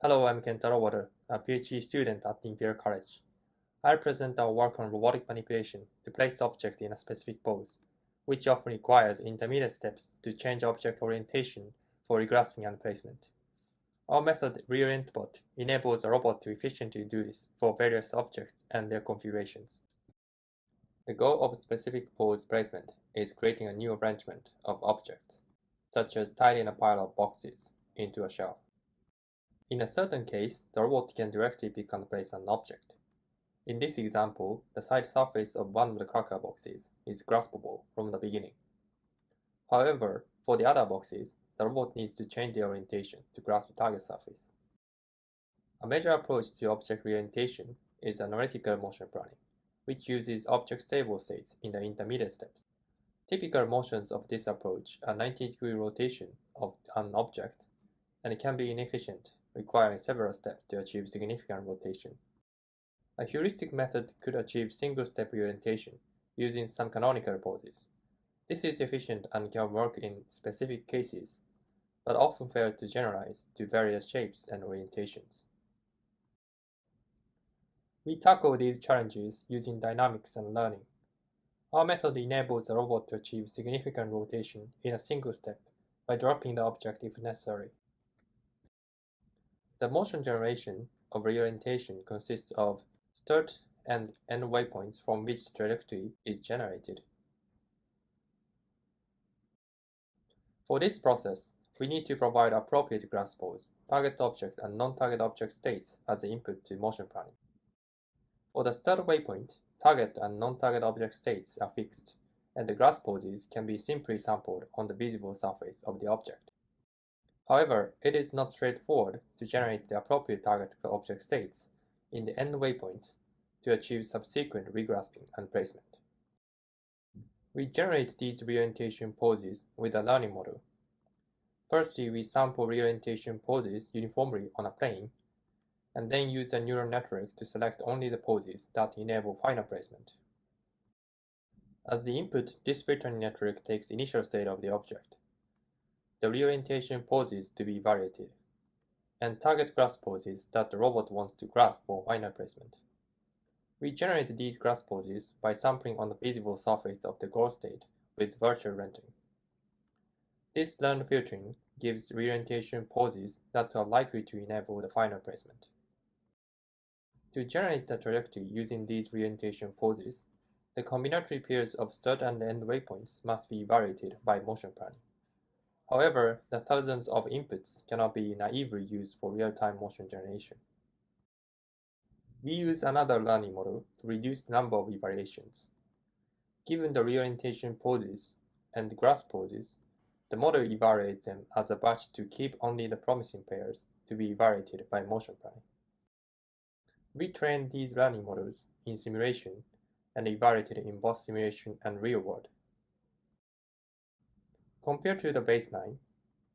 Hello, I'm Kentaro Wada, a PhD student at Imperial College. I present our work on robotic manipulation to place the object in a specific pose, which often requires intermediate steps to change object orientation for regrasping and placement. Our method ReorientBot enables a robot to efficiently do this for various objects and their configurations. The goal of SpecificPosed Placement is creating a new arrangement of objects, such as tiling a pile of boxes into a shelf. In a certain case, the robot can directly pick and place an object. In this example, the side surface of one of the cracker boxes is graspable from the beginning. However, for the other boxes, the robot needs to change the orientation to grasp the target surface. A major approach to object reorientation is analytical motion planning, which uses object stable states in the intermediate steps. Typical motions of this approach are 90-degree rotation of an object, and it can be inefficient, requiring several steps to achieve significant rotation. A heuristic method could achieve single-step reorientation using some canonical poses. This is efficient and can work in specific cases, but often fails to generalize to various shapes and orientations. We tackle these challenges using dynamics and learning. Our method enables the robot to achieve significant rotation in a single step by dropping the object if necessary. The motion generation of reorientation consists of start and end waypoints from which the trajectory is generated. For this process, we need to provide appropriate grasp pose, target object and non-target object states as the input to motion planning. For the start waypoint, target and non-target object states are fixed, and the grasp poses can be simply sampled on the visible surface of the object. However, it is not straightforward to generate the appropriate target object states in the end waypoints to achieve subsequent regrasping and placement. We generate these reorientation poses with a learning model. Firstly, we sample reorientation poses uniformly on a plane, and then use a neural network to select only the poses that enable final placement. As the input, this filtering network takes initial state of the object, the reorientation poses to be evaluated, and target grasp poses that the robot wants to grasp for final placement. We generate these grasp poses by sampling on the visible surface of the goal state with virtual rendering. This learned filtering gives reorientation poses that are likely to enable the final placement. To generate the trajectory using these reorientation poses, the combinatory pairs of start and end waypoints must be evaluated by motion planning. However, the thousands of inputs cannot be naively used for real-time motion generation. We use another learning model to reduce the number of evaluations. Given the reorientation poses and grasp poses, the model evaluates them as a batch to keep only the promising pairs to be evaluated by motion planning. We train these learning models in simulation and evaluated in both simulation and real world. Compared to the baseline,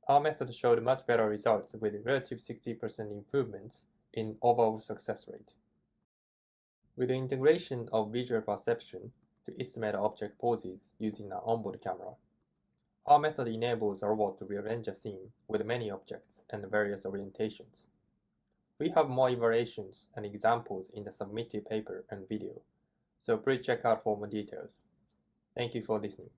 our method showed much better results with relative 60% improvements in overall success rate. With the integration of visual perception to estimate object poses using an onboard camera, our method enables a robot to rearrange a scene with many objects and various orientations. We have more evaluations and examples in the submitted paper and video, so please check out for more details. Thank you for listening.